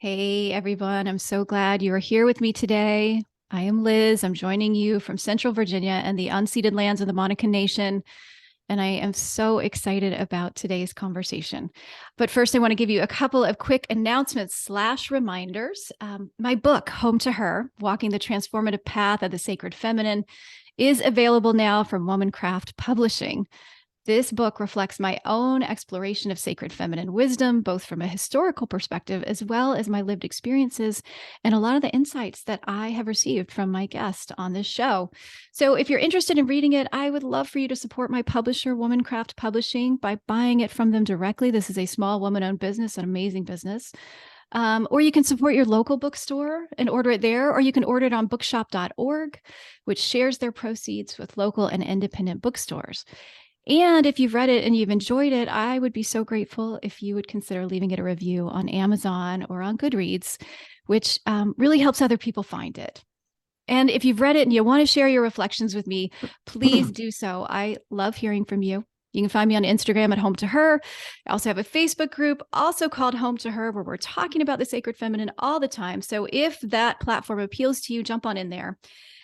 Hey, everyone. I'm so glad you are here with me today. I am Liz. I'm joining you from Central Virginia and the unceded lands of the Monacan Nation. And I am so excited about today's conversation. But first, I want to give you a couple of quick announcements/reminders. My book, Home to Her, Walking the Transformative Path of the Sacred Feminine, is available now from Womancraft Publishing. This book reflects my own exploration of sacred feminine wisdom, both from a historical perspective as well as my lived experiences and a lot of the insights that I have received from my guest on this show. So, if you're interested in reading it, I would love for you to support my publisher, Womancraft Publishing, by buying it from them directly. This is a small woman-owned business, an amazing business. Or you can support your local bookstore and order it there, or you can order it on bookshop.org, which shares their proceeds with local and independent bookstores. And if you've read it and you've enjoyed it, I would be so grateful if you would consider leaving it a review on Amazon or on Goodreads, which really helps other people find it. And if you've read it and you want to share your reflections with me, please do so. I love hearing from you. You can find me on Instagram at Home to Her. I also have a Facebook group also called Home to Her, where we're talking about the sacred feminine all the time. So if that platform appeals to you, jump on in there.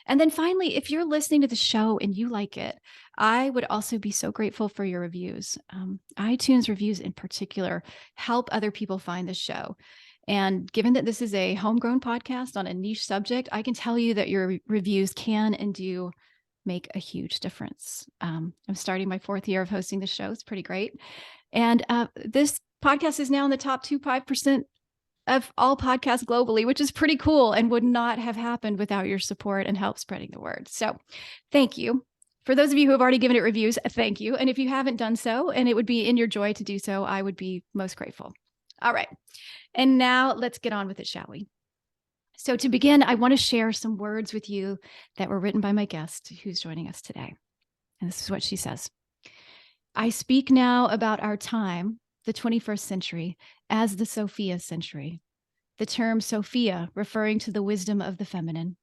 And then finally, if you're listening to the show and you like it, I would also be so grateful for your reviews. iTunes reviews in particular help other people find the show. And given that this is a homegrown podcast on a niche subject, I can tell you that your reviews can and do make a huge difference. I'm starting my 4th year of hosting the show. It's pretty great. And this podcast is now in the top 5% of all podcasts globally, which is pretty cool and would not have happened without your support and help spreading the word. So thank you. For those of you who have already given it reviews, thank you. And if you haven't done so, and it would be in your joy to do so, I would be most grateful. All right. And now let's get on with it, shall we? So to begin, I want to share some words with you that were written by my guest who's joining us today. And this is what she says. I speak now about our time, the 21st century, as the Sophia century. The term Sophia referring to the wisdom of the feminine.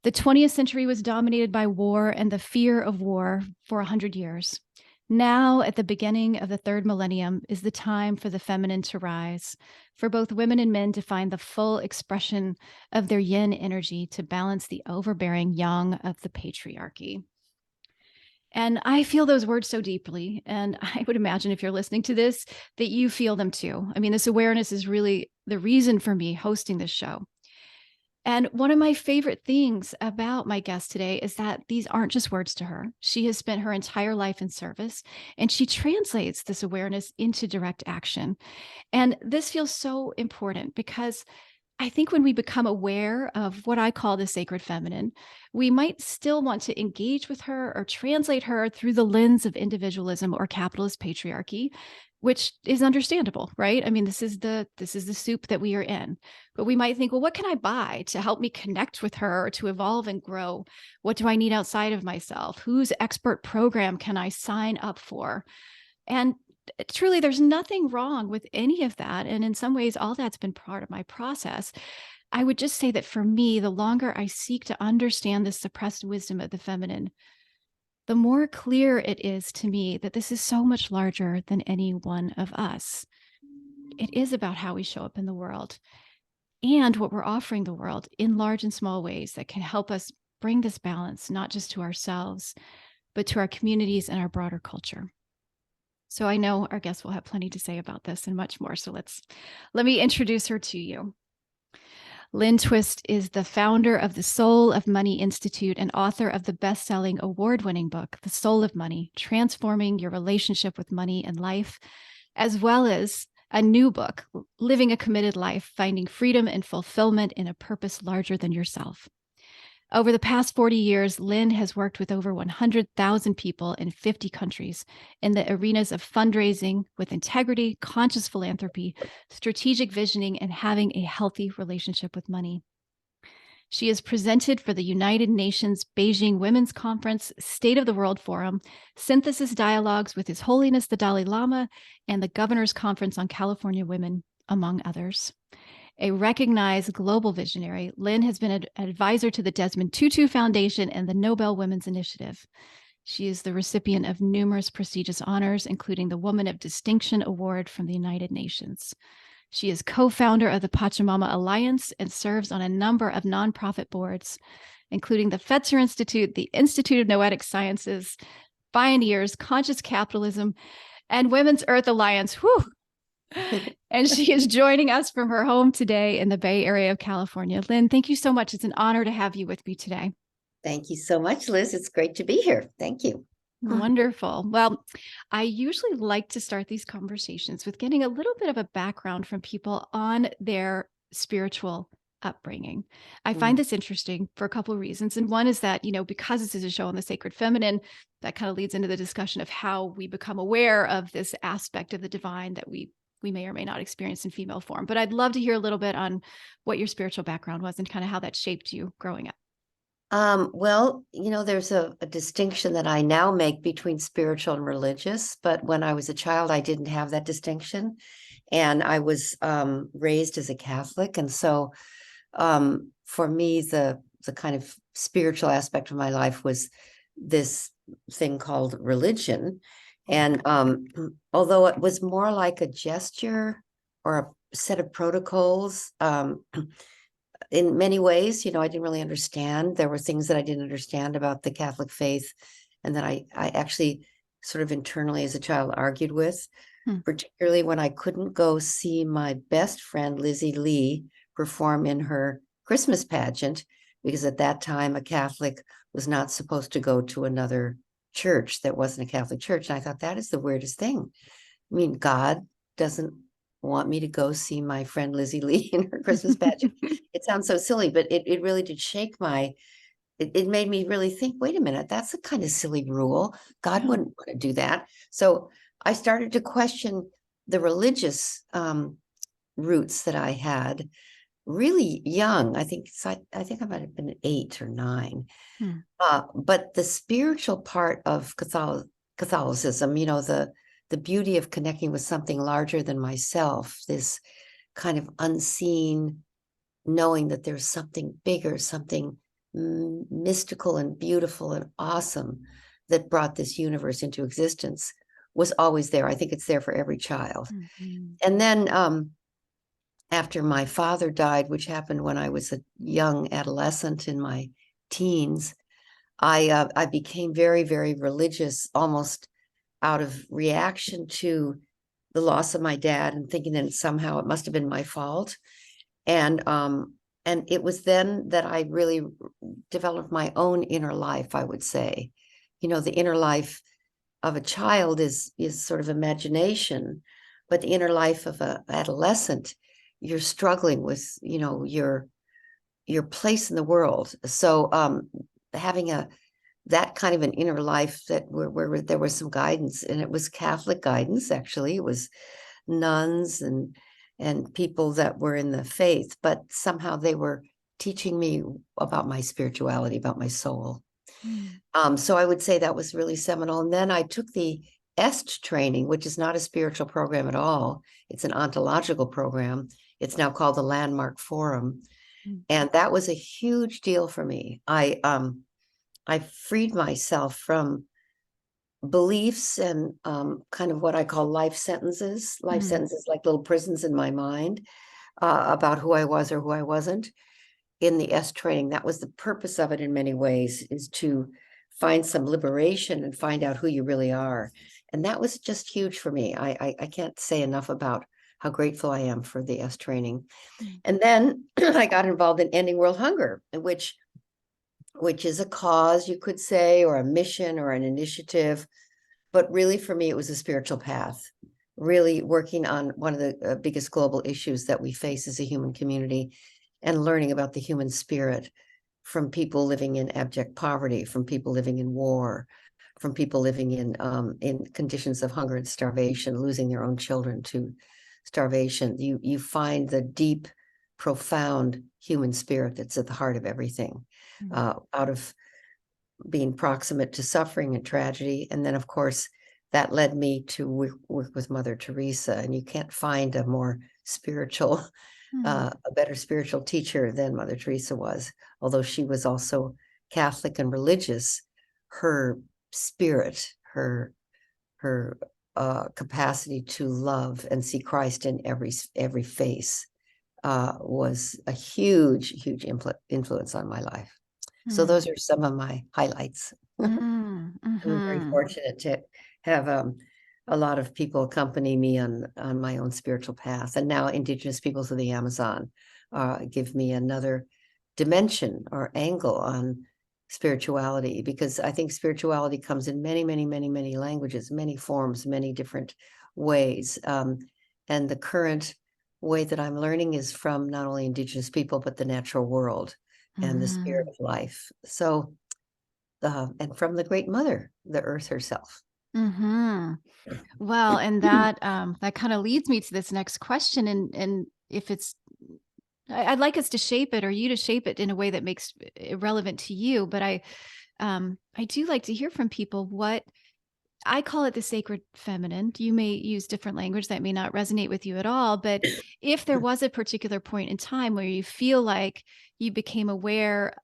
The 20th century was dominated by war and the fear of war for 100 years. Now, at the beginning of the 3rd millennium, is the time for the feminine to rise, for both women and men to find the full expression of their yin energy to balance the overbearing yang of the patriarchy. And I feel those words so deeply. And I would imagine if you're listening to this, that you feel them too. I mean, this awareness is really the reason for me hosting this show. And one of my favorite things about my guest today is that these aren't just words to her. She has spent her entire life in service, and she translates this awareness into direct action. And this feels so important because I think when we become aware of what I call the sacred feminine, we might still want to engage with her or translate her through the lens of individualism or capitalist patriarchy, which is understandable, right? I mean, this is the soup that we are in. But we might think, well, what can I buy to help me connect with her or to evolve and grow? What do I need outside of myself? Whose expert program can I sign up for? And truly, there's nothing wrong with any of that. And in some ways, all that's been part of my process. I would just say that for me, the longer I seek to understand the suppressed wisdom of the feminine, the more clear it is to me that this is so much larger than any one of us. It is about how we show up in the world and what we're offering the world in large and small ways that can help us bring this balance, not just to ourselves, but to our communities and our broader culture. So I know our guest will have plenty to say about this and much more. So let me introduce her to you. Lynne Twist is the founder of the Soul of Money Institute and author of the best-selling award-winning book, The Soul of Money, Transforming Your Relationship with Money and Life, as well as a new book, Living a Committed Life, Finding Freedom and Fulfillment in a Purpose Larger Than Yourself. Over the past 40 years, Lynne has worked with over 100,000 people in 50 countries in the arenas of fundraising with integrity, conscious philanthropy, strategic visioning, and having a healthy relationship with money. She is presented for the United Nations Beijing Women's Conference, State of the World Forum, Synthesis Dialogues with His Holiness the Dalai Lama, and the Governor's Conference on California Women, among others. A recognized global visionary, Lynne has been an advisor to the Desmond Tutu Foundation and the Nobel Women's Initiative. She is the recipient of numerous prestigious honors, including the Woman of Distinction Award from the United Nations. She is co-founder of the Pachamama Alliance and serves on a number of nonprofit boards, including the Fetzer Institute, the Institute of Noetic Sciences, Pioneers, Conscious Capitalism, and Women's Earth Alliance. Whew. And she is joining us from her home today in the Bay Area of California. Lynne, thank you so much. It's an honor to have you with me today. Thank you so much, Liz. It's great to be here. Thank you. Wonderful. Well, I usually like to start these conversations with getting a little bit of a background from people on their spiritual upbringing. I find this interesting for a couple of reasons. And one is that, because this is a show on the sacred feminine, that kind of leads into the discussion of how we become aware of this aspect of the divine that we may or may not experience in female form. But I'd love to hear a little bit on what your spiritual background was and kind of how that shaped you growing up. Well, there's a distinction that I now make between spiritual and religious, but when I was a child, I didn't have that distinction. And I was raised as a Catholic. And so for me, the kind of spiritual aspect of my life was this thing called religion. And although it was more like a gesture or a set of protocols, in many ways, I didn't really understand. There were things that I didn't understand about the Catholic faith, and that I actually sort of internally as a child argued with, particularly when I couldn't go see my best friend, Lizzie Lee, perform in her Christmas pageant, because at that time, a Catholic was not supposed to go to another church that wasn't a Catholic church. And I thought, that is the weirdest thing. I mean, God doesn't want me to go see my friend Lizzie Lee in her Christmas pageant. It sounds so silly, but it really did shake it made me really think, wait a minute, that's a kind of silly rule. God wouldn't want to do that. So I started to question the religious roots that I had really young. I think I might have been 8 or 9. But the spiritual part of Catholicism, the beauty of connecting with something larger than myself, this kind of unseen knowing that there's something bigger, something mystical and beautiful and awesome that brought this universe into existence, was always there. I think it's there for every child. And then after my father died, which happened when I was a young adolescent in my teens, I became very, very religious, almost out of reaction to the loss of my dad, and thinking that somehow it must have been my fault. And it was then that I really developed my own inner life, I would say. The inner life of a child is sort of imagination, but the inner life of an adolescent, you're struggling with, your place in the world. So having that kind of an inner life that where there was some guidance, and it was Catholic guidance. Actually, it was nuns and people that were in the faith, but somehow they were teaching me about my spirituality, about my soul. So I would say that was really seminal. And then I took the EST training, which is not a spiritual program at all. It's an ontological program. It's now called the Landmark Forum. And that was a huge deal for me. I freed myself from beliefs and kind of what I call life sentences like little prisons in my mind about who I was or who I wasn't. In the S training, that was the purpose of it in many ways, is to find some liberation and find out who you really are. And that was just huge for me. I can't say enough about how grateful I am for the S training. And then I got involved in ending world hunger, which is a cause, you could say, or a mission or an initiative. But really, for me, it was a spiritual path, really working on one of the biggest global issues that we face as a human community, and learning about the human spirit from people living in abject poverty, from people living in war, from people living in conditions of hunger and starvation, losing their own children to starvation. You find the deep, profound human spirit that's at the heart of everything, out of being proximate to suffering and tragedy. And then, of course, that led me to work with Mother Teresa. And you can't find a more spiritual, a better spiritual teacher than Mother Teresa was. Although she was also Catholic and religious, her spirit, her capacity to love and see Christ in every face was a huge influence on my life. So those are some of my highlights. I'm very fortunate to have a lot of people accompany me on my own spiritual path. And now Indigenous peoples of the Amazon give me another dimension or angle on spirituality, because I think spirituality comes in many languages, many forms, many different ways. And the current way that I'm learning is from not only Indigenous people, but the natural world and the spirit of life. So, and from the Great Mother, the Earth herself. Well, and that that kind of leads me to this next question, and if it's, I'd like us to shape it, or you to shape it in a way that makes it relevant to you. But I do like to hear from people what I call it the sacred feminine. You may use different language that may not resonate with you at all, but if there was a particular point in time where you feel like you became aware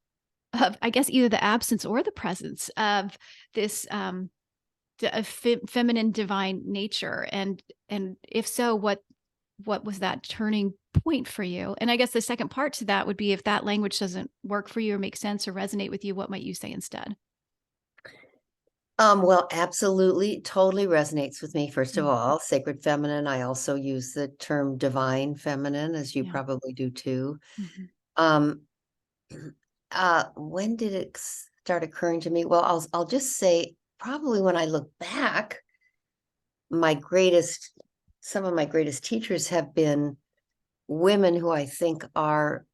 of, I guess, either the absence or the presence of this feminine divine nature, and if so, what was that turning point for you? And I guess the second part to that would be, if that language doesn't work for you or make sense or resonate with you, what might you say instead? Well, absolutely, totally resonates with me. First of all, sacred feminine. I also use the term divine feminine, as you probably do too. Um, when did it start occurring to me? Well, I'll just say, probably when I look back, some of my greatest teachers have been women who I think are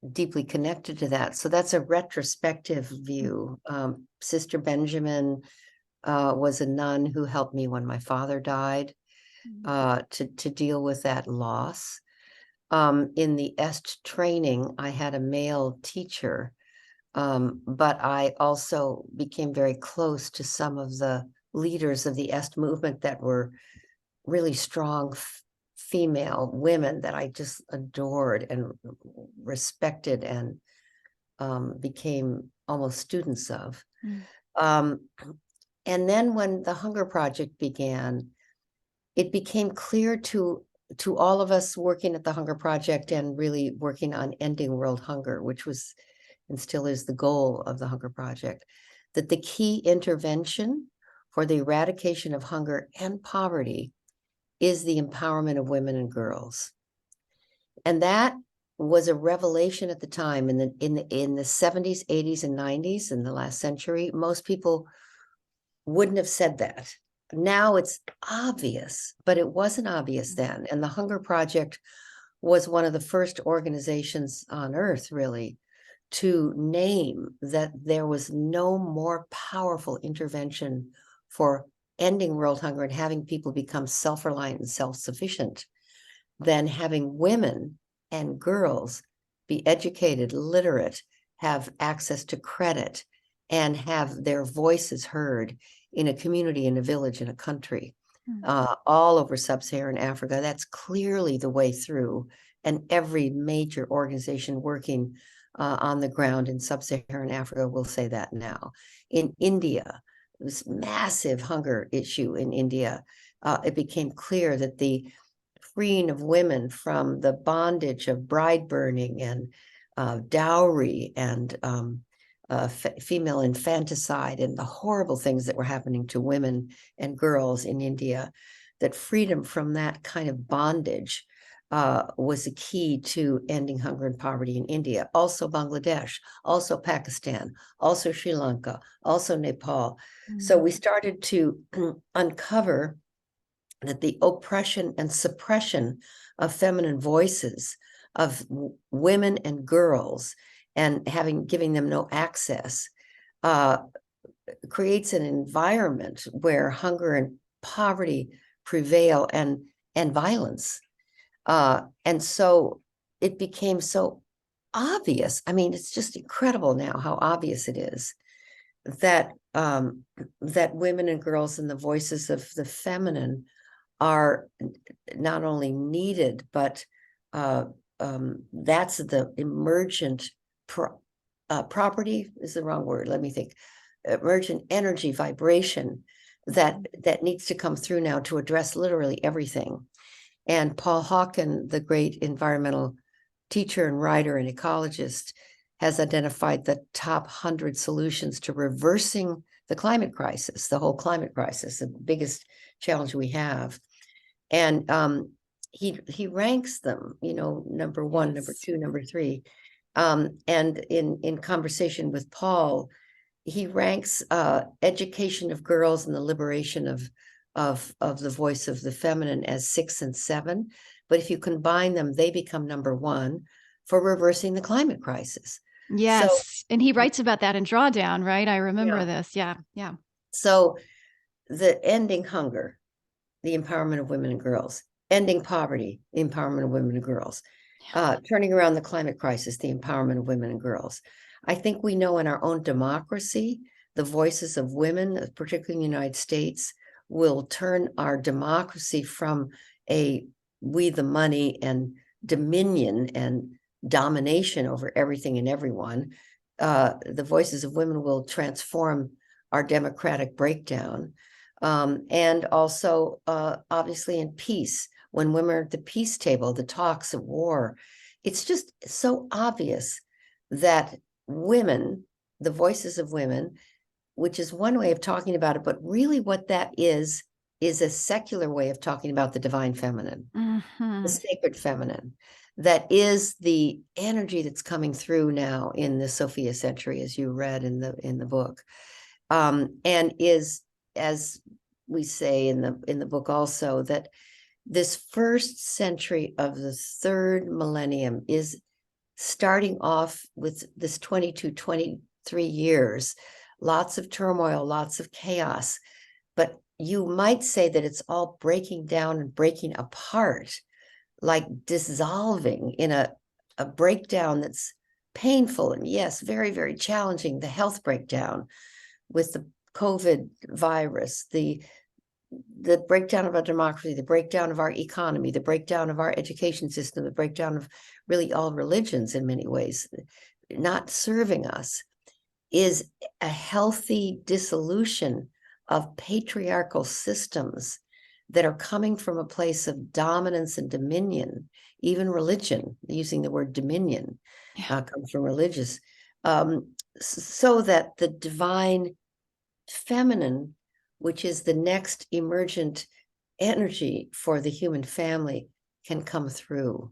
deeply connected to that. So that's a retrospective view. Sister Benjamin was a nun who helped me when my father died, to deal with that loss. In the EST training, I had a male teacher, but I also became very close to some of the leaders of the EST movement that were really strong female women that I just adored and respected, and became almost students of. And then when the Hunger Project began, it became clear to all of us working at the Hunger Project and really working on ending world hunger, which was and still is the goal of the Hunger Project, that the key intervention for the eradication of hunger and poverty is the empowerment of women and girls. And that was a revelation at the time. In the 70s, 80s, and 90s, in the last century, most people wouldn't have said that. Now it's obvious, but it wasn't obvious then. And the Hunger Project was one of the first organizations on earth, really, to name that there was no more powerful intervention for ending world hunger and having people become self-reliant and self-sufficient than having women and girls be educated, literate, have access to credit, and have their voices heard in a community, in a village, in a country, all over sub-Saharan Africa. That's clearly the way through. And every major organization working on the ground in sub-Saharan Africa will say that now. In India, this massive hunger issue in India, it became clear that the freeing of women from the bondage of bride burning and dowry and female infanticide and the horrible things that were happening to women and girls in India, that freedom from that kind of bondage was the key to ending hunger and poverty in India. Also Bangladesh, also Pakistan, also Sri Lanka, also Nepal. So we started to uncover that the oppression and suppression of feminine voices, of women and girls, and giving them no access, creates an environment where hunger and poverty prevail, and violence. And so it became so obvious. I mean, it's just incredible now how obvious it is that that women and girls and the voices of the feminine are not only needed, but that's the emergent property is the wrong word. Let me think. Emergent energy vibration that needs to come through now to address literally everything. And Paul Hawken, the great environmental teacher and writer and ecologist, has identified the top 100 solutions to reversing the climate crisis, the whole climate crisis, the biggest challenge we have. And he ranks them, number one, number two, number three. And in conversation with Paul, he ranks education of girls and the liberation of the voice of the feminine as 6 and 7. But if you combine them, they become number one for reversing the climate crisis. Yes. And he writes about that in Drawdown, right? I remember this. Yeah. Yeah. So the ending hunger, the empowerment of women and girls, ending poverty, the empowerment of women and girls, turning around the climate crisis, the empowerment of women and girls. I think we know in our own democracy, the voices of women, particularly in the United States, will turn our democracy from a we the money and dominion and domination over everything and everyone. The voices of women will transform our democratic breakdown. And also, obviously, in peace, when women are at the peace table, the talks of war, it's just so obvious that women, the voices of women, which is one way of talking about it, but really what that is a secular way of talking about the divine feminine, the sacred feminine. That is the energy that's coming through now in the Sophia century, as you read in the book, and is, as we say in the book also, that this first century of the third millennium is starting off with this 22, 23 years, lots of turmoil, lots of chaos, but you might say that it's all breaking down and breaking apart, like dissolving in a breakdown that's painful and yes, very, very challenging. The health breakdown with the COVID virus, the breakdown of our democracy, the breakdown of our economy, the breakdown of our education system, the breakdown of really all religions in many ways, not serving us, is a healthy dissolution of patriarchal systems that are coming from a place of dominance and dominion. Even religion, using the word dominion, comes from religious, so that the divine feminine, which is the next emergent energy for the human family, can come through.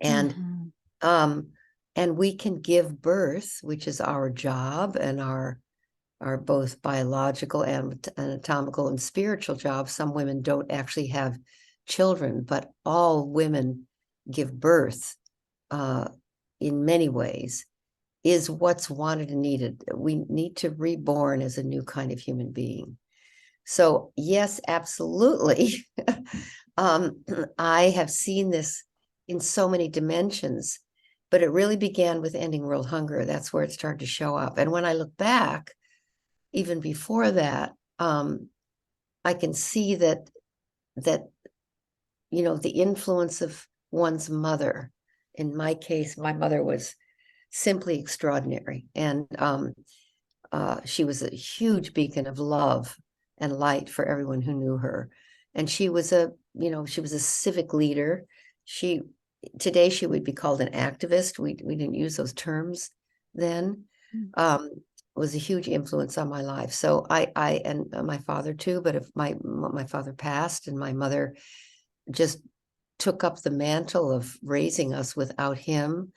And and we can give birth, which is our job and our both biological and anatomical and spiritual jobs. Some women don't actually have children, but all women give birth in many ways, is what's wanted and needed. We need to reborn as a new kind of human being. So yes, absolutely. I have seen this in so many dimensions, but it really began with ending world hunger. That's where it started to show up. And when I look back, even before that, I can see that the influence of one's mother. In my case, my mother was simply extraordinary, and she was a huge beacon of love and light for everyone who knew her. And she was a civic leader. Today she would be called an activist. We didn't use those terms then. Was a huge influence on my life. So I and my father too, but if my father passed and my mother just took up the mantle of raising us without him.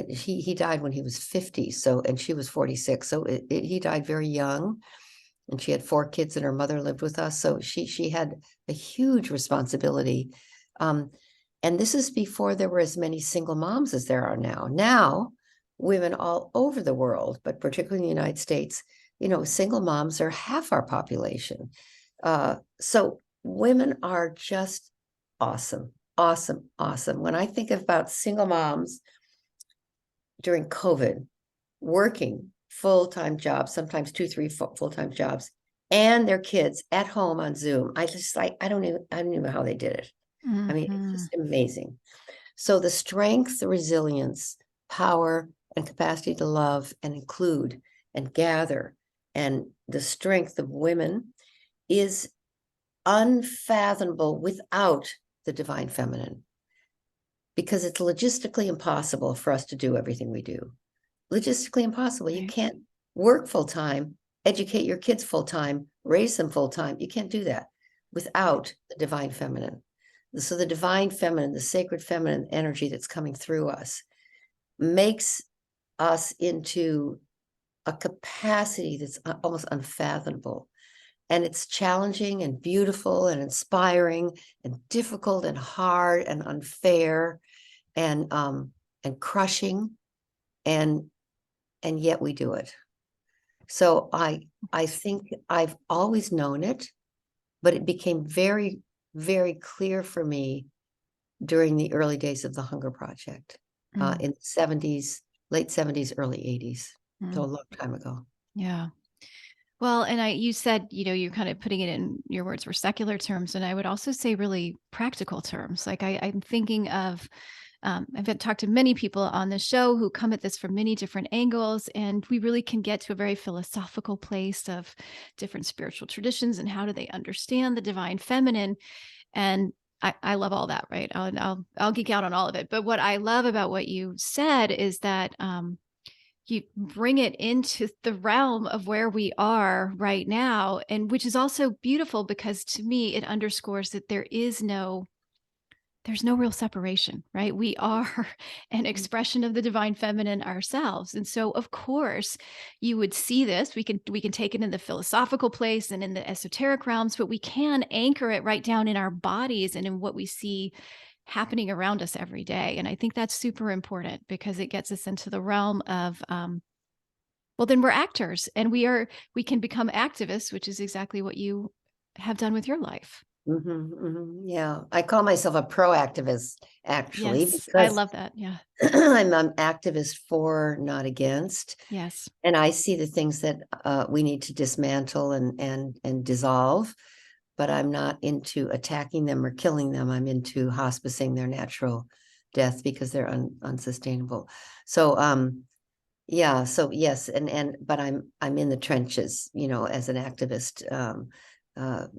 He died when he was 50, and she was 46. So he died very young, and she had 4 kids and her mother lived with us. So she had a huge responsibility. And this is before there were as many single moms as there are now. Now, women all over the world, but particularly in the United States, single moms are half our population. So women are just awesome, awesome, awesome. When I think about single moms during COVID, working full-time jobs, sometimes 2, 3 full-time jobs, and their kids at home on Zoom, I don't even know how they did it. I mean, it's just amazing. So the strength, the resilience, power, and capacity to love and include and gather and the strength of women is unfathomable without the divine feminine, because it's logistically impossible for us to do everything we do. Logistically impossible. You can't work full time, educate your kids full time, raise them full time. You can't do that without the divine feminine. So the divine feminine, the sacred feminine energy that's coming through us, makes us into a capacity that's almost unfathomable. And it's challenging and beautiful and inspiring and difficult and hard and unfair and crushing, and yet we do it. So I think I've always known it, but it became very, very clear for me during the early days of the Hunger Project in the 70s, late 70s, early 80s. So a long time ago. Yeah. Well, and you said, you're kind of putting it in, your words were secular terms. And I would also say really practical terms. Like I'm thinking of, I've talked to many people on the show who come at this from many different angles, and we really can get to a very philosophical place of different spiritual traditions and how do they understand the divine feminine. And I love all that, right? I'll geek out on all of it. But what I love about what you said is that you bring it into the realm of where we are right now, and which is also beautiful because to me it underscores that there's no real separation, right? We are an expression of the divine feminine ourselves. And so of course you would see this, we can take it in the philosophical place and in the esoteric realms, but we can anchor it right down in our bodies and in what we see happening around us every day. And I think that's super important because it gets us into the realm of, well, then we're actors, and we can become activists, which is exactly what you have done with your life. Yeah, I call myself a proactivist, actually, Yes, I because love that. Yeah. I'm an activist for, not against. Yes. And I see the things that we need to dismantle and dissolve, but I'm not into attacking them or killing them. I'm into hospicing their natural death because they're unsustainable. So yeah, so yes, but I'm in the trenches, as an activist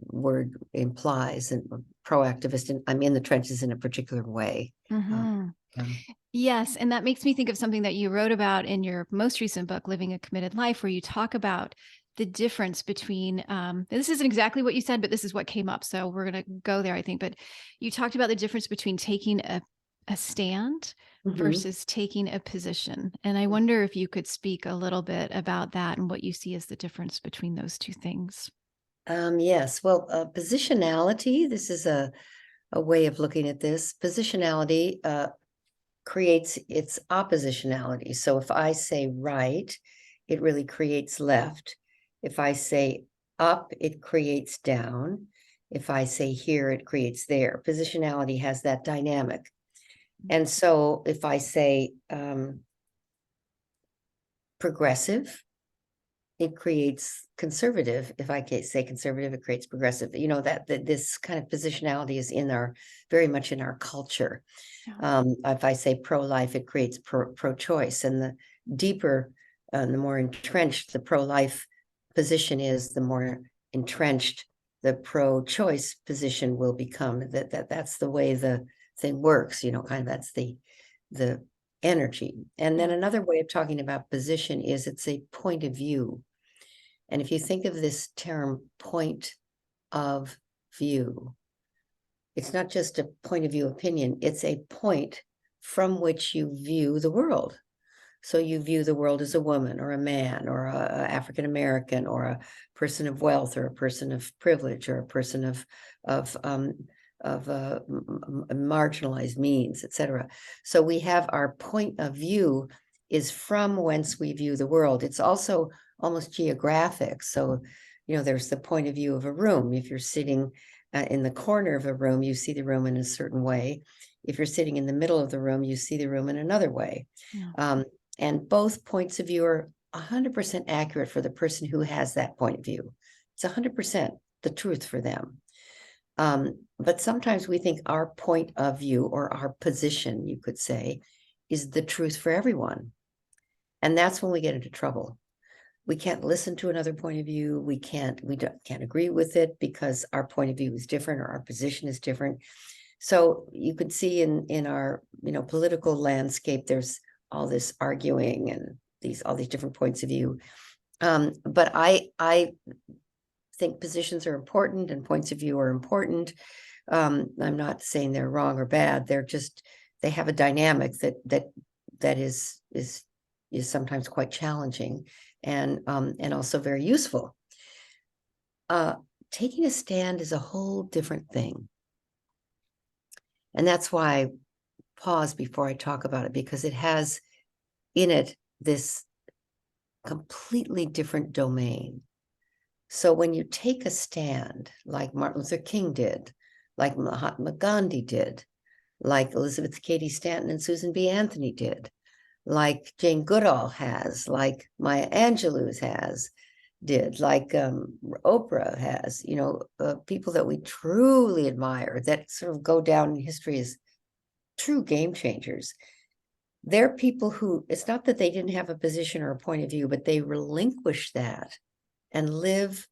word implies, and proactivist, and I'm in the trenches in a particular way. Yeah. Yes. And that makes me think of something that you wrote about in your most recent book, Living a Committed Life, where you talk about the difference between, this isn't exactly what you said, but this is what came up. So we're going to go there, I think. But you talked about the difference between taking a stand versus taking a position. And I wonder if you could speak a little bit about that and what you see as the difference between those two things. Yes, well, positionality, this is a way of looking at this. Positionality creates its oppositionality. So if I say right, it really creates left. If I say up, it creates down. If I say here, it creates there. Positionality has that dynamic. And so if I say progressive, it creates conservative. If I say conservative, it creates progressive. That this kind of positionality is very much in our culture. Yeah. If I say pro-life, it creates pro-choice. And the deeper, the more entrenched the pro-life position is, the more entrenched the pro-choice position will become. That's the way the thing works. Kind of that's the energy. And then another way of talking about position is it's a point of view. And if you think of this term point of view, it's not just a point of view opinion, it's a point from which you view the world. So you view the world as a woman or a man or a African American or a person of wealth or a person of privilege or a person of marginalized means, etc. So we have our point of view is from whence we view the world. It's also almost geographic. So, there's the point of view of a room. If you're sitting in the corner of a room, you see the room in a certain way. If you're sitting in the middle of the room, you see the room in another way. Yeah. And both points of view are 100% accurate for the person who has that point of view. It's 100% the truth for them. But sometimes we think our point of view, or our position, you could say, is the truth for everyone. And that's when we get into trouble. we can't listen to another point of view. We can't agree with it because our point of view is different or our position is different. So you could see in our, political landscape, there's all this arguing and all these different points of view. But I think positions are important and points of view are important. I'm not saying they're wrong or bad. They have a dynamic that is sometimes quite challenging and also very useful. Taking a stand is a whole different thing. And that's why I pause before I talk about it, because it has in it this completely different domain. So when you take a stand, like Martin Luther King did, like Mahatma Gandhi did, like Elizabeth Cady Stanton and Susan B. Anthony did, like Jane Goodall has, like Maya Angelou did, like Oprah has, people that we truly admire that sort of go down in history as true game changers. They're people who, it's not that they didn't have a position or a point of view, but they relinquish that and live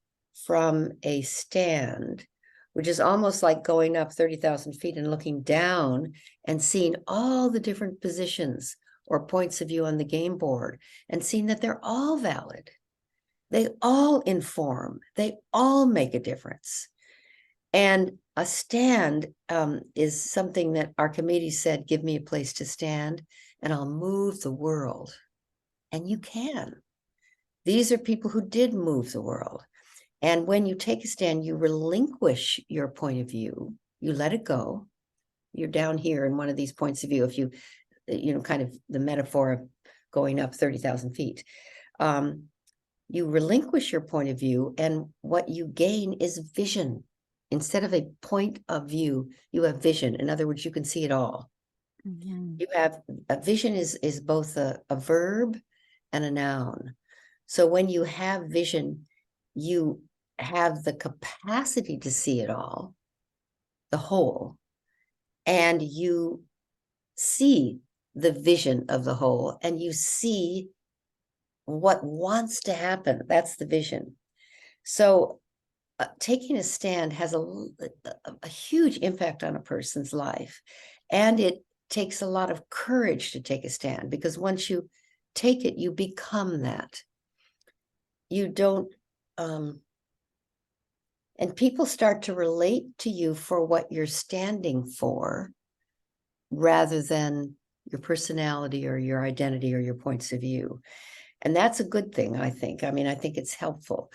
from a stand, which is almost like going up 30,000 feet and looking down and seeing all the different positions or points of view on the game board and seeing that they're all valid. They all inform, they all make a difference. And a stand is something that Archimedes said, give me a place to stand and I'll move the world. And you can. These are people who did move the world. And when you take a stand, you relinquish your point of view. You let it go. You're down here in one of these points of view. If you, kind of the metaphor of going up 30,000 feet, you relinquish your point of view. And what you gain is vision. Instead of a point of view, you have vision. In other words, you can see it all. Mm-hmm. You have a vision is both a verb and a noun. So when you have vision, you have the capacity to see it all, the whole, and you see the vision of the whole, and you see what wants to happen. That's the vision. So taking a stand has a huge impact on a person's life. And it takes a lot of courage to take a stand, because once you take it, you become that. You don't, and people start to relate to you for what you're standing for, rather than your personality or your identity or your points of view. And that's a good thing, I think. I mean, I think it's helpful.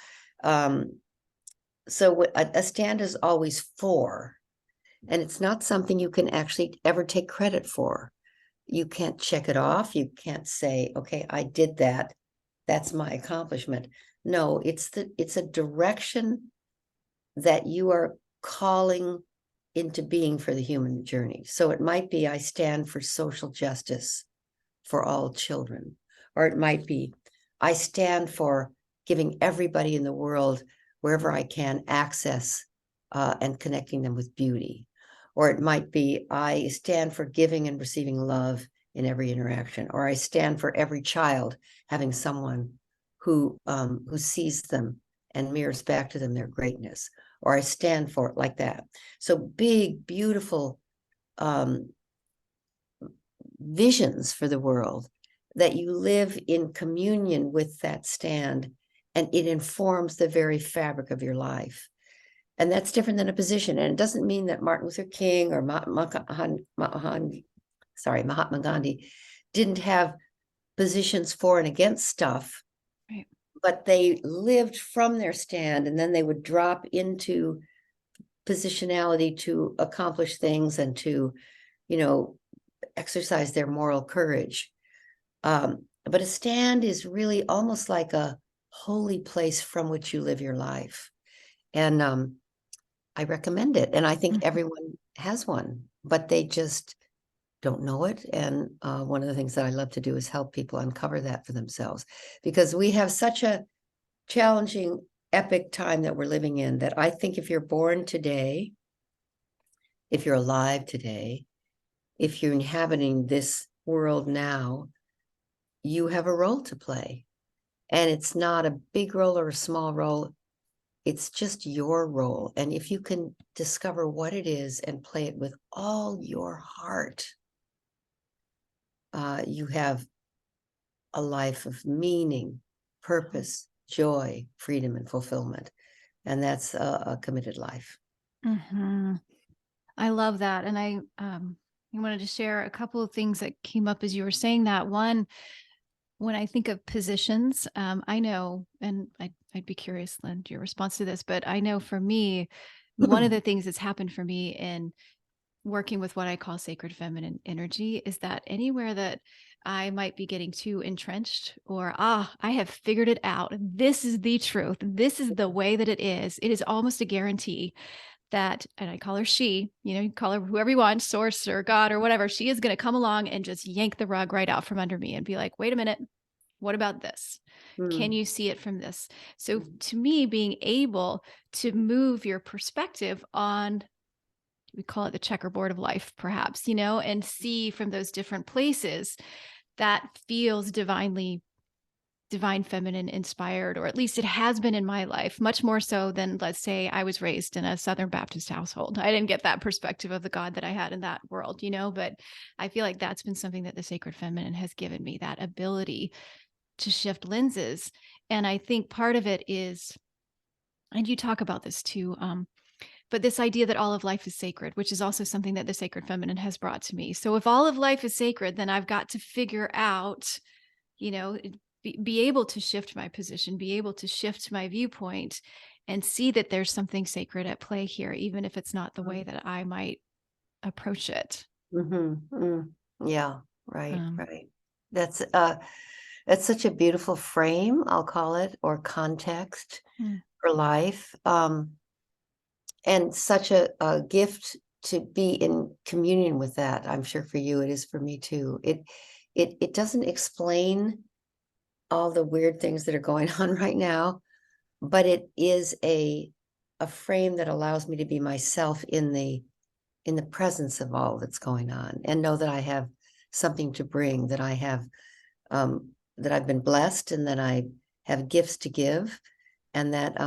So a stand is always for, and it's not something you can actually ever take credit for. You can't check it off. You can't say, okay, I did that. That's my accomplishment. No, it's a direction that you are calling into being for the human journey. So it might be, I stand for social justice for all children, or it might be, I stand for giving everybody in the world, wherever I can, access and connecting them with beauty. Or it might be, I stand for giving and receiving love in every interaction. Or I stand for every child having someone who sees them and mirrors back to them their greatness. Or I stand for it like that. So big, beautiful visions for the world, that you live in communion with that stand, and it informs the very fabric of your life. And that's different than a position. And it doesn't mean that Martin Luther King or Mahatma Gandhi didn't have positions for and against stuff, right, but they lived from their stand, and then they would drop into positionality to accomplish things and to, exercise their moral courage. But a stand is really almost like a holy place from which you live your life. And I recommend it. And I think everyone has one, but they just don't know it. And one of the things that I love to do is help people uncover that for themselves, because we have such a challenging, epic time that we're living in, that I think if you're born today, if you're alive today, if you're inhabiting this world now, you have a role to play. And it's not a big role or a small role. It's just your role. And if you can discover what it is and play it with all your heart, you have a life of meaning, purpose, joy, freedom, and fulfillment. And that's a committed life. Mm-hmm. I love that. And I wanted to share a couple of things that came up as you were saying that. One, when I think of positions, I know, and I'd be curious, Lynn, your response to this, but I know for me, one of the things that's happened for me in working with what I call sacred feminine energy is that anywhere that I might be getting too entrenched or, I have figured it out. This is the truth. This is the way that it is almost a guarantee that, and I call her she, you know, you call her whoever you want, source or God or whatever, she is going to come along and just yank the rug right out from under me and be like, wait a minute, what about this? Can you see it from this? So to me, being able to move your perspective on, we call it the checkerboard of life, perhaps, you know, and see from those different places, that feels divine feminine inspired, or at least it has been in my life, much more so than, let's say, I was raised in a Southern Baptist household. I didn't get that perspective of the God that I had in that world, you know, but I feel like that's been something that the sacred feminine has given me, that ability to shift lenses. And I think part of it is, and you talk about this too, but this idea that all of life is sacred, which is also something that the sacred feminine has brought to me. So if all of life is sacred, then I've got to figure out, you know, be able to shift my position, be able to shift my viewpoint and see that there's something sacred at play here, even if it's not the way that I might approach it. Yeah, right. That's such a beautiful frame, I'll call it, or context for life. And such a gift to be in communion with that. I'm sure for you it is, for me too. It doesn't explain all the weird things that are going on right now, but it is a frame that allows me to be myself in the presence of all that's going on, and know that I have something to bring, that I have that I've been blessed, and that I have gifts to give, and that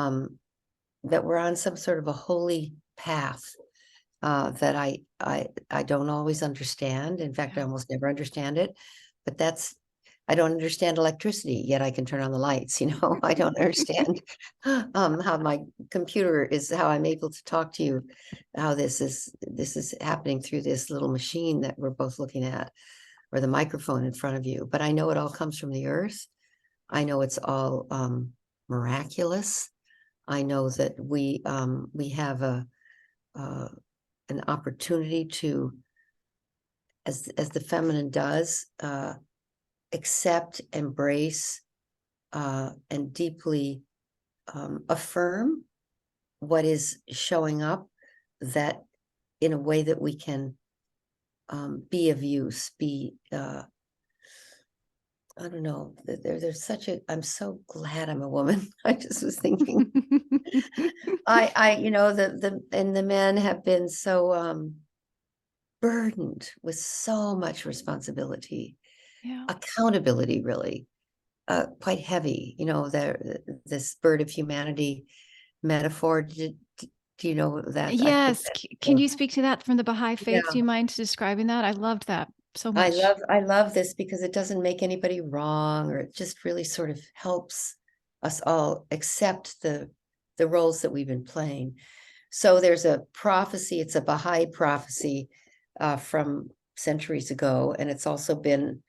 that we're on some sort of a holy path that I don't always understand. In fact, I almost never understand it. But I don't understand electricity, yet I can turn on the lights. You know, I don't understand how my computer is, how I'm able to talk to you, how this is happening through this little machine that we're both looking at, or the microphone in front of you. But I know it all comes from the earth. I know it's all miraculous. I know that we have an opportunity to, as the feminine does, accept, embrace, and deeply affirm what is showing up, that in a way that we can be of use, I don't know, there's such a, I'm so glad I'm a woman. I just was thinking, you know, the men have been so burdened with so much responsibility, accountability, really, quite heavy. You know, this bird of humanity metaphor. Do you know that? Yes. Can you speak to that from the Baha'i faith? Yeah. Do you mind describing that? I loved that so much. I love this because it doesn't make anybody wrong, or it just really sort of helps us all accept the roles that we've been playing. So there's a prophecy, it's a Baha'i prophecy from centuries ago, and it's also been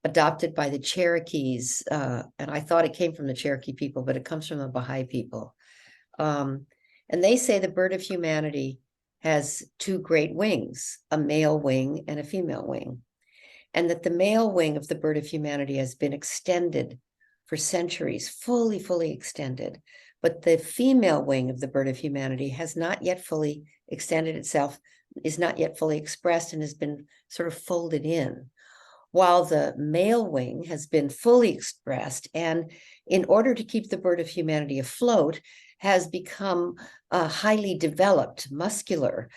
adopted by the Cherokees. And I thought it came from the Cherokee people, but it comes from the Baha'i people. And they say the bird of humanity has two great wings, a male wing and a female wing. And that the male wing of the bird of humanity has been extended for centuries, fully extended. But the female wing of the bird of humanity has not yet fully extended itself, is not yet fully expressed, and has been sort of folded in, while the male wing has been fully expressed, and in order to keep the bird of humanity afloat, has become highly developed, muscular,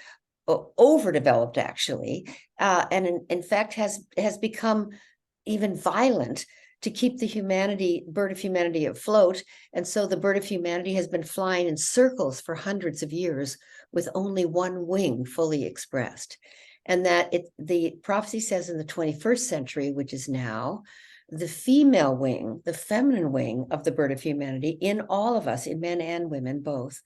overdeveloped actually, and in fact has become even violent to keep the bird of humanity afloat. And so the bird of humanity has been flying in circles for hundreds of years with only one wing fully expressed. And that the prophecy says in the 21st century, which is now, the female wing, the feminine wing of the bird of humanity in all of us, in men and women both,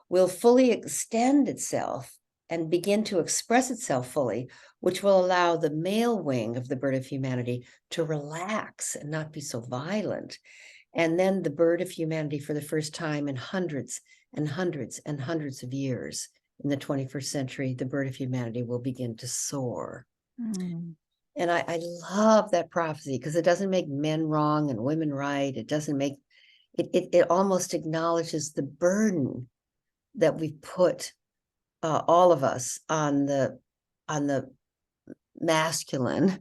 will fully extend itself and begin to express itself fully, which will allow the male wing of the bird of humanity to relax and not be so violent. And then the bird of humanity, for the first time in hundreds and hundreds and hundreds of years, in the 21st century, the bird of humanity will begin to soar. Mm. And I love that prophecy because it doesn't make men wrong and women right. It doesn't make it almost acknowledges the burden that we put all of us on the masculine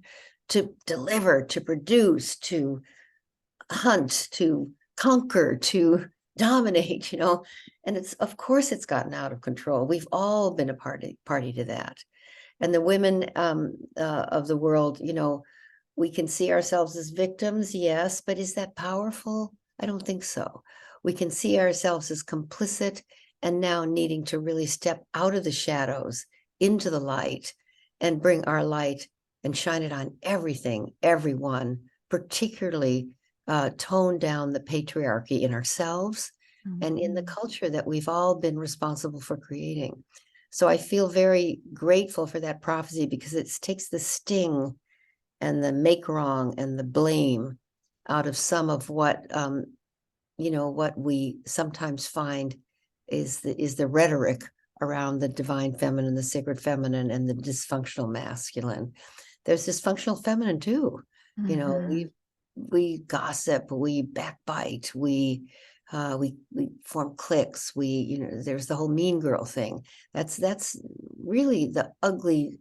to deliver, to produce, to hunt, to conquer, to dominate, and of course it's gotten out of control. We've all been a party to that. And the women of the world, we can see ourselves as victims, yes, but is that powerful? I don't think so. We can see ourselves as complicit and now needing to really step out of the shadows into the light and bring our light and shine it on everything, everyone, particularly tone down the patriarchy in ourselves and in the culture that we've all been responsible for creating. So I feel very grateful for that prophecy because it takes the sting and the make wrong and the blame out of some of what, what we sometimes find is the rhetoric around the divine feminine, the sacred feminine, and the dysfunctional masculine. There's dysfunctional feminine too. We gossip, we backbite, we form cliques. There's the whole mean girl thing. That's really the ugly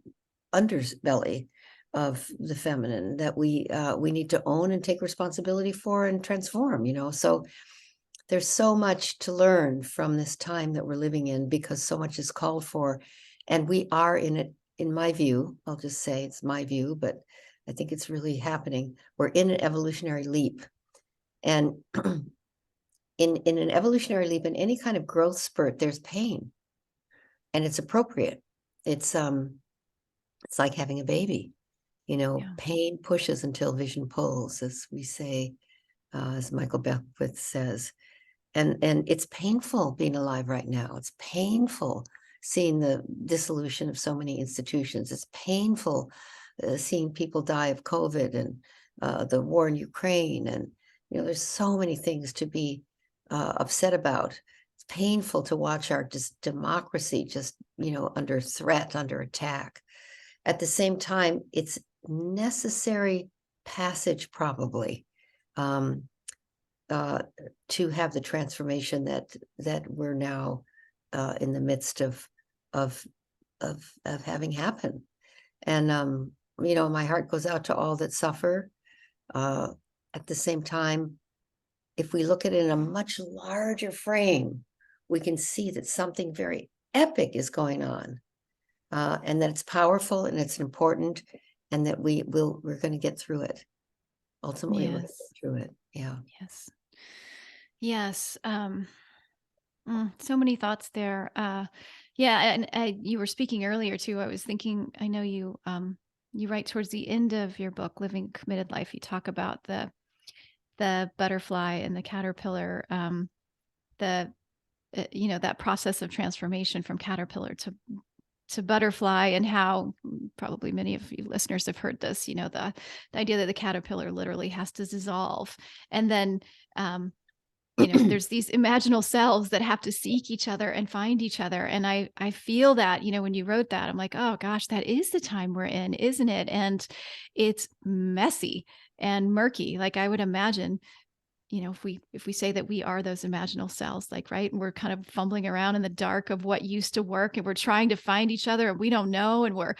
underbelly of the feminine that we need to own and take responsibility for and transform. So there's so much to learn from this time that we're living in because so much is called for, and we are in it. In my view, I'll just say it's my view, but I think it's really happening. We're in an evolutionary leap, and in an evolutionary leap, in any kind of growth spurt, there's pain, and it's appropriate. It's like having a baby. Pain pushes until vision pulls, as we say, as Michael Beckwith says. And it's painful being alive right now. It's painful seeing the dissolution of so many institutions. It's painful seeing people die of COVID and the war in Ukraine. And, there's so many things to be upset about. It's painful to watch our democracy just, under threat, under attack. At the same time, it's necessary passage probably to have the transformation that we're now in the midst of having happen. And my heart goes out to all that suffer. At the same time, if we look at it in a much larger frame, we can see that something very epic is going on, and that it's powerful and it's important, and that we're going to get through it. Ultimately, we're going to get through it. Yeah. Yes. So many thoughts there. And you were speaking earlier too. I was thinking, I know you write towards the end of your book, Living a Committed Life, you talk about the butterfly and the caterpillar, that process of transformation from caterpillar to butterfly, and how probably many of you listeners have heard this, the idea that the caterpillar literally has to dissolve. And then, there's these imaginal selves that have to seek each other and find each other. And I feel that, when you wrote that, I'm like, oh gosh, that is the time we're in, isn't it? And it's messy and murky. Like I would imagine, if we say that we are those imaginal selves, like, right. And we're kind of fumbling around in the dark of what used to work, and we're trying to find each other and we don't know. And we're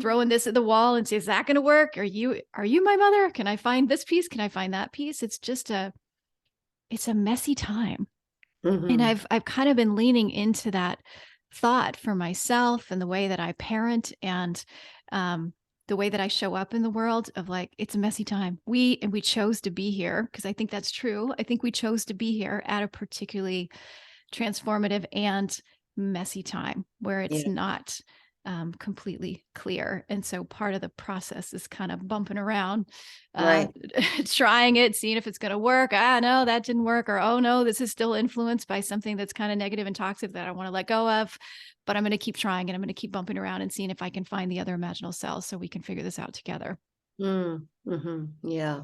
throwing this at the wall and say, is that going to work? Are you my mother? Can I find this piece? Can I find that piece? It's just it's a messy time. And I've kind of been leaning into that thought for myself and the way that I parent. And the way that I show up in the world of like, it's a messy time. We chose to be here, because I think that's true. I think we chose to be here at a particularly transformative and messy time where it's Yeah. not completely clear. And so part of the process is kind of bumping around, Right. trying it, seeing if it's going to work. Ah, no, that didn't work. Or, oh no, this is still influenced by something that's kind of negative and toxic that I want to let go of, but I'm going to keep trying, and I'm going to keep bumping around and seeing if I can find the other imaginal cells so we can figure this out together. Yeah. Yeah.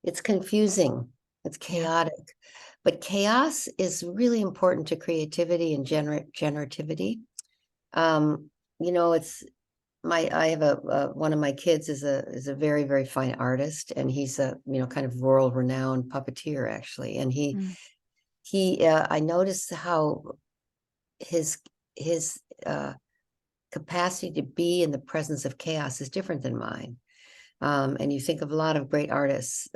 It's confusing. It's Yeah. chaotic. But chaos is really important to creativity and generativity. Um, it's I have one of my kids is a very, very fine artist, and he's a, kind of world renowned puppeteer actually. And Mm. I noticed how his his capacity to be in the presence of chaos is different than mine. And you think of a lot of great artists,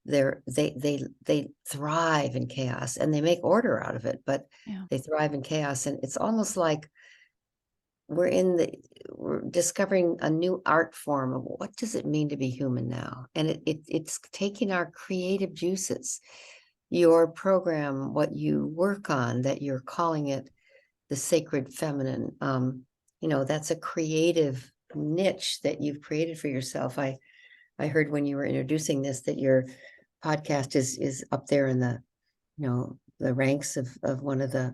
they thrive in chaos and they make order out of it, but Yeah. they thrive in chaos. And it's almost like we're discovering a new art form of what does it mean to be human now? And it's taking our creative juices, your program, what you work on, that you're calling it the sacred feminine. That's a creative niche that you've created for yourself. I heard when you were introducing this that your podcast is up there in the ranks of one of the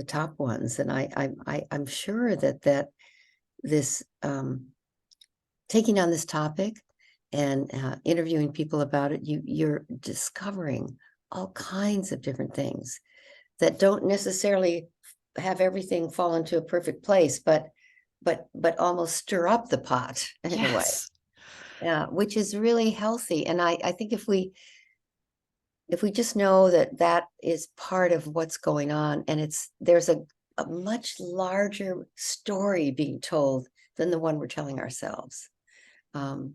top ones. And I'm sure that this taking on this topic and interviewing people about it, you're discovering all kinds of different things that don't necessarily have everything fall into a perfect place, but almost stir up the pot in a way. Yes. Yeah, which is really healthy. And I think if we just know that that is part of what's going on, and there's a much larger story being told than the one we're telling ourselves. And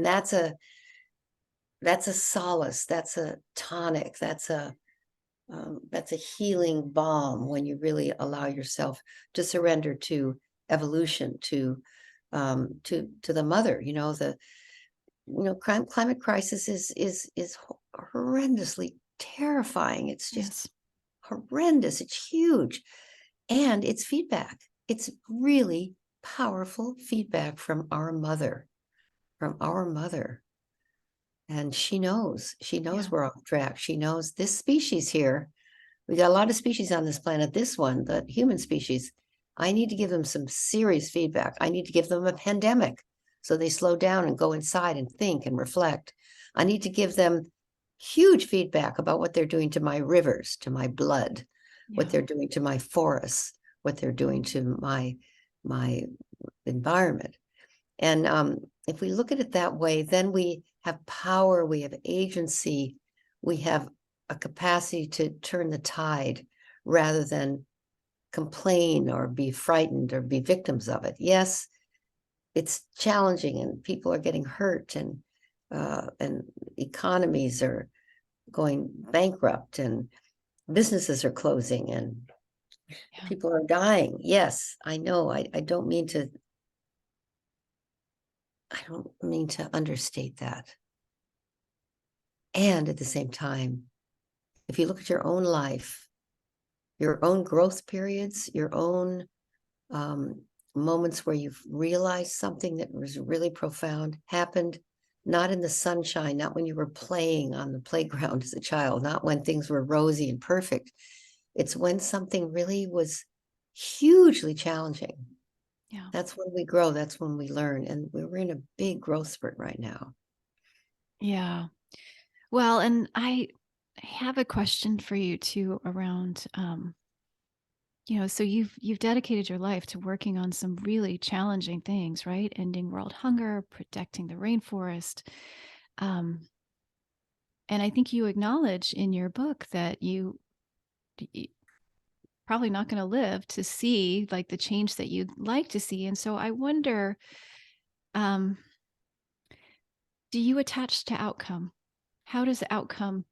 that's a solace, that's a tonic, that's a healing balm when you really allow yourself to surrender to evolution, to the mother. Climate crisis is horrendously terrifying. It's just Yes. horrendous. It's huge, and it's feedback. It's really powerful feedback from our mother, and she knows Yeah. we're off track. She knows this species here. We got a lot of species on this planet. This one, the human species, I need to give them some serious feedback. I need to give them a pandemic so they slow down and go inside and think and reflect. I need to give them huge feedback about what they're doing to my rivers, to my blood, what Yeah. they're doing to my forests, what they're doing to my environment. And if we look at it that way, then we have power, we have agency, we have a capacity to turn the tide rather than complain or be frightened or be victims of it. Yes, it's challenging and people are getting hurt, and economies are going bankrupt and businesses are closing and Yeah. people are dying. Yes, I know. I don't mean to understate that. And at the same time, if you look at your own life, your own growth periods, your own moments where you've realized something that was really profound happened not in the sunshine, not when you were playing on the playground as a child, not when things were rosy and perfect. It's when something really was hugely challenging. Yeah. That's when we grow. That's when we learn. And we're in a big growth spurt right now. Yeah. Well, and I have a question for you too around, so you've dedicated your life to working on some really challenging things, right? Ending world hunger, protecting the rainforest. Um, and I think you acknowledge in your book that you probably not going to live to see like the change that you'd like to see. And so I wonder, um, do you attach to outcome? How does outcome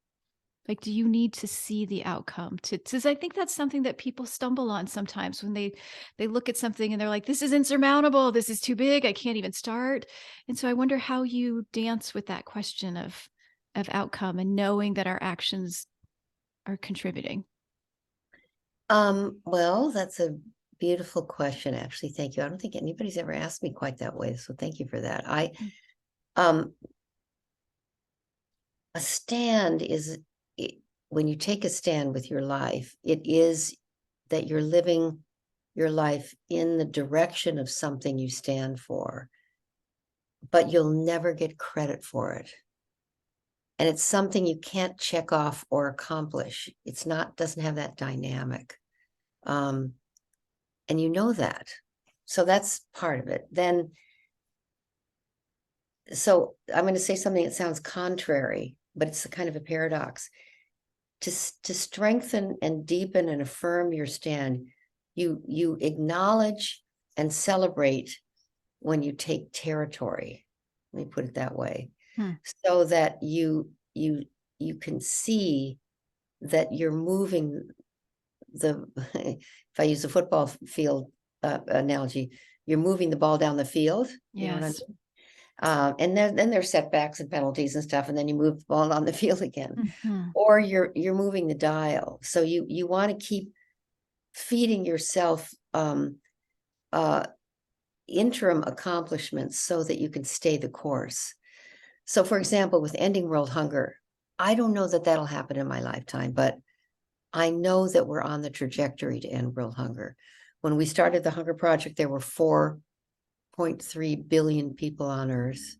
Like, do you need to see the outcome to, because I think that's something that people stumble on sometimes when they look at something and they're like, this is insurmountable. This is too big. I can't even start. And so I wonder how you dance with that question of outcome and knowing that our actions are contributing. Well, that's a beautiful question, actually. Thank you. I don't think anybody's ever asked me quite that way. So thank you for that. Um, a stand is when you take a stand with your life, it is that you're living your life in the direction of something you stand for, but you'll never get credit for it. And it's something you can't check off or accomplish. It's not, doesn't have that dynamic. And you know that. So that's part of it. Then, so I'm going to say something that sounds contrary, but it's a kind of a paradox. To strengthen and deepen and affirm your stand, you acknowledge and celebrate when you take territory. Let me put it that way. So that you can see that you're moving if I use a football field analogy, you're moving the ball down the field. You know what I mean? And then there's setbacks and penalties and stuff, and then you move the ball on the field again. Or you're moving the dial. So you want to keep feeding yourself interim accomplishments so that you can stay the course. So for example, with ending world hunger, I don't know that that'll happen in my lifetime, but I know that we're on the trajectory to end world hunger. When we started the Hunger Project, there were 4.3 billion people on Earth,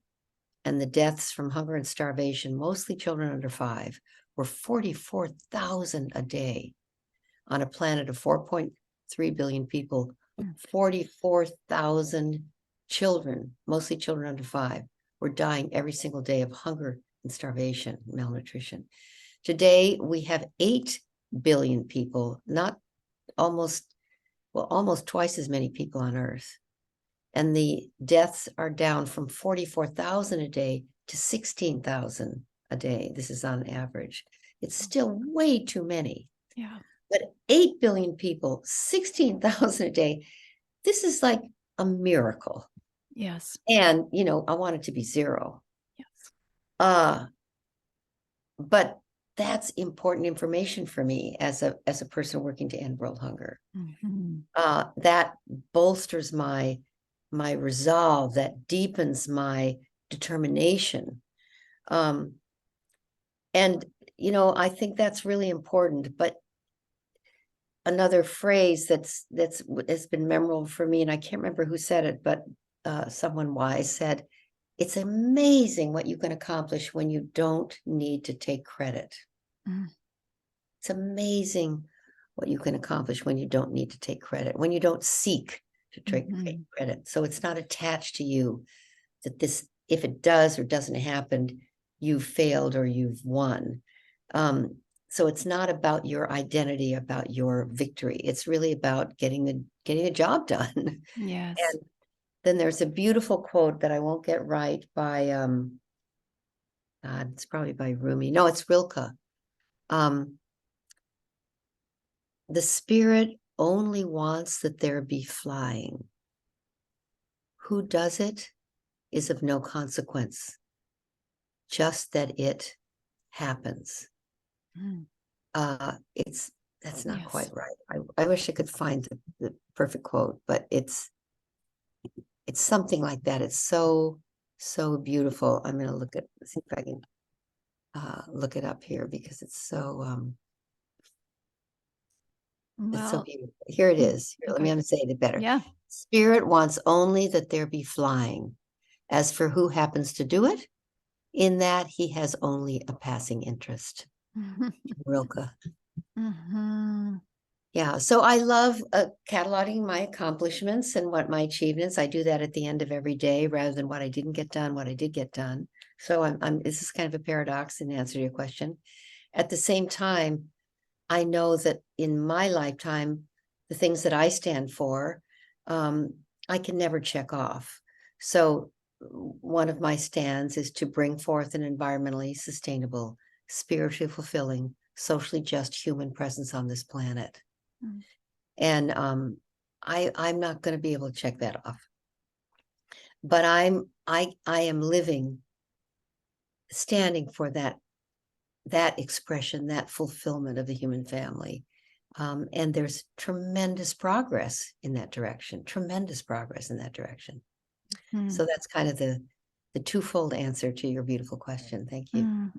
and the deaths from hunger and starvation, mostly children under 5, were 44,000 a day. On a planet of 4.3 billion people, 44,000 children, mostly children under 5, were dying every single day of hunger and starvation, malnutrition. Today, we have 8 billion people, almost twice as many people on Earth. And the deaths are down from 44,000 a day to 16,000 a day. This is on average. It's still way too many. Yeah. But 8 billion people, 16,000 a day, this is like a miracle. Yes. And, I want it to be 0. Yes. But that's important information for me as a person working to end world hunger. That bolsters my resolve, that deepens my determination. And I think that's really important. But another phrase that's has been memorable for me, and I can't remember who said it, but someone wise said, it's amazing what you can accomplish when you don't need to take credit. It's amazing what you can accomplish when you don't need to take credit, when you don't seek to take credit. So it's not attached to you that this, if it does or doesn't happen, you've failed or you've won. So it's not about your identity, about your victory. It's really about getting the job done. Yes. And then there's a beautiful quote that I won't get right by it's probably by Rumi. No, it's Rilke. The spirit only wants that there be flying. Who does it is of no consequence, just that it happens. That's not quite right. I wish I could find the perfect quote, but it's something like that. It's so beautiful. I'm going to see if I can look it up here, because it's so it's so beautiful. Here it is. Here, let me say it better. Yeah. Spirit wants only that there be flying. As for who happens to do it, in that he has only a passing interest. Rilke. Yeah. So I love cataloging my accomplishments and what my achievements. I do that at the end of every day, rather than what I didn't get done, what I did get done. So this is kind of a paradox in answer to your question. At the same time, I know that in my lifetime, the things that I stand for, I can never check off. So one of my stands is to bring forth an environmentally sustainable spiritually fulfilling, socially just human presence on this planet. Mm. And I'm not going to be able to check that off. But I am living, standing for that expression, that fulfillment of the human family. And there's tremendous progress in that direction, tremendous progress in that direction. So that's kind of the twofold answer to your beautiful question. Thank you.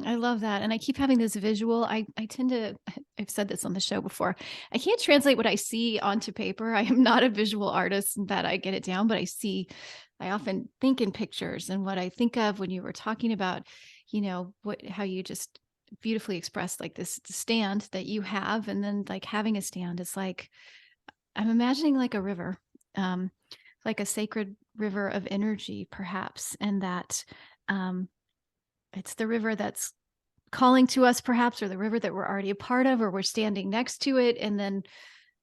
I love that. And I keep having this visual. I tend to, I've said this on the show before. I can't translate what I see onto paper. I am not a visual artist that I get it down, but I often think in pictures. And what I think of when you were talking about, how you just beautifully expressed like this stand that you have, and then like having a stand, it's like, I'm imagining like a river, like a sacred river of energy, perhaps. And that, it's the river that's calling to us, perhaps, or the river that we're already a part of, or we're standing next to it. And then,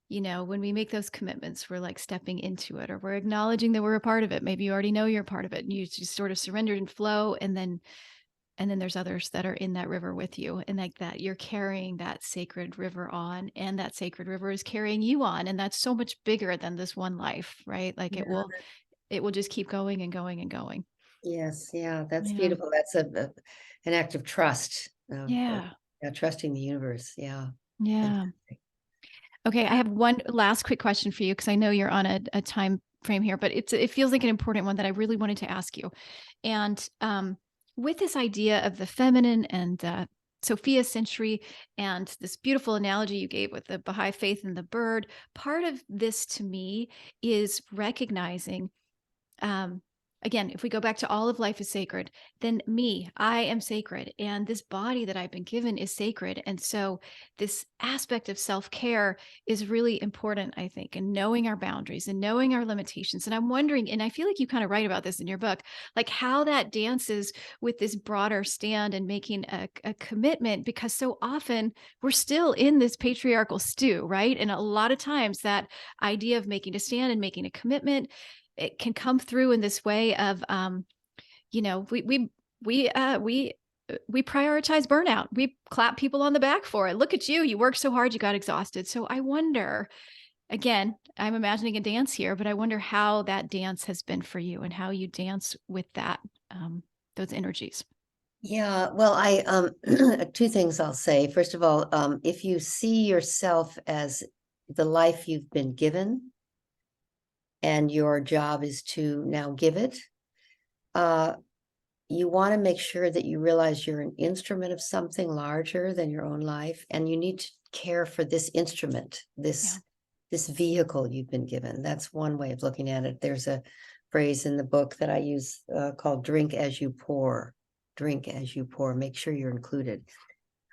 when we make those commitments, we're like stepping into it, or we're acknowledging that we're a part of it. Maybe you already know you're a part of it and you just sort of surrendered and flow. And then there's others that are in that river with you. And like that, you're carrying that sacred river on, and that sacred river is carrying you on. And that's so much bigger than this one life, right? Like Yeah. it will just keep going and going and going. Yes. Yeah. That's Yeah. beautiful. That's an act of trust. Yeah. Trusting the universe. Yeah. Yeah. Okay, I have one last quick question for you, because I know you're on a time frame here, but it feels like an important one that I really wanted to ask you. And with this idea of the feminine and Sophia century, and this beautiful analogy you gave with the Baha'i faith and the bird, part of this to me is recognizing, again, if we go back to all of life is sacred, then I am sacred, and this body that I've been given is sacred. And so this aspect of self-care is really important, I think, and knowing our boundaries and knowing our limitations. And I'm wondering, and I feel like you kind of write about this in your book, like how that dances with this broader stand and making a commitment, because so often we're still in this patriarchal stew, right? And a lot of times that idea of making a stand and making a commitment, it can come through in this way of, we prioritize burnout. We clap people on the back for it. Look at you. You worked so hard, you got exhausted. So I wonder, again, I'm imagining a dance here, but I wonder how that dance has been for you and how you dance with that, those energies. Yeah, well, I two things I'll say. First of all, if you see yourself as the life you've been given, and your job is to now give it, you want to make sure that you realize you're an instrument of something larger than your own life, and you need to care for this instrument, this vehicle you've been given. That's one way of looking at it. There's a phrase in the book that I use called "drink as you pour." Drink as you pour. Make sure you're included.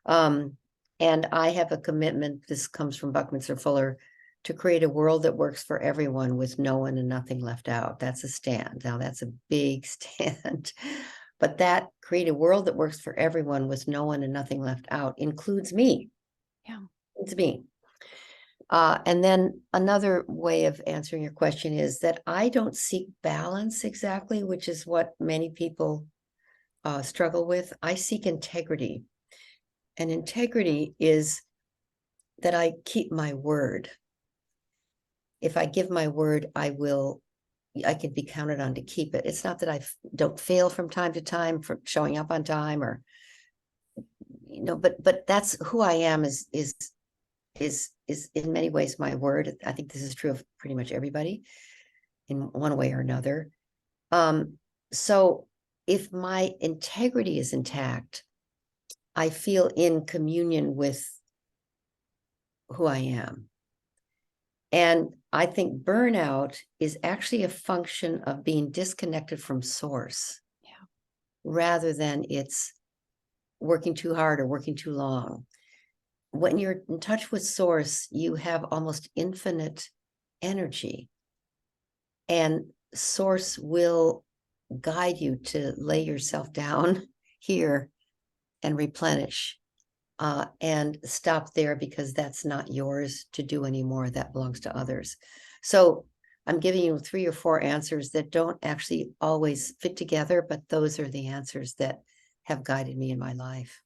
And I have a commitment. This comes from Buckminster Fuller, to create a world that works for everyone with no one and nothing left out. That's a stand. Now, that's a big stand. But that create a world that works for everyone with no one and nothing left out includes me. Yeah. It's me. And then another way of answering your question is that I don't seek balance exactly, which is what many people struggle with. I seek integrity. And integrity is that I keep my word. If I give my word, I can be counted on to keep it. It's not that I don't fail from time to time for showing up on time, or, but that's who I am, is in many ways my word. I think this is true of pretty much everybody in one way or another. So if my integrity is intact, I feel in communion with who I am. And I think burnout is actually a function of being disconnected from source, rather than it's working too hard or working too long. When you're in touch with source, you have almost infinite energy, and source will guide you to lay yourself down here and replenish. And stop there, because that's not yours to do anymore. That belongs to others. So I'm giving you 3 or 4 answers that don't actually always fit together, but those are the answers that have guided me in my life.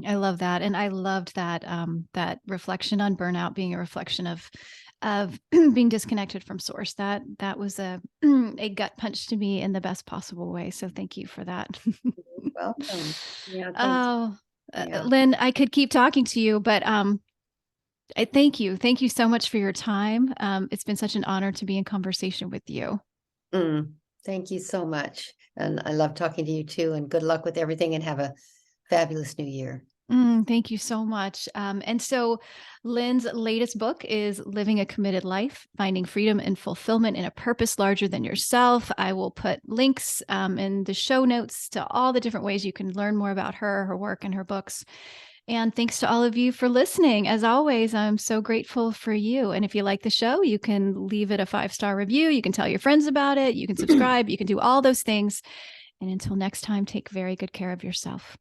I love that. And I loved that that reflection on burnout being a reflection of being disconnected from source. That was a a gut punch to me in the best possible way. So thank you for that. Welcome. Yeah, thanks. Oh, Yeah. Lynn, I could keep talking to you, but I thank you. Thank you so much for your time. It's been such an honor to be in conversation with you. Mm, thank you so much. And I love talking to you too. And good luck with everything and have a fabulous new year. Thank you so much. And so, Lynn's latest book is Living a Committed Life, Finding Freedom and Fulfillment in a Purpose Larger Than Yourself. I will put links in the show notes to all the different ways you can learn more about her, her work, and her books. And thanks to all of you for listening. As always, I'm so grateful for you. And if you like the show, you can leave it a 5-star review. You can tell your friends about it. You can subscribe. You can do all those things. And until next time, take very good care of yourself.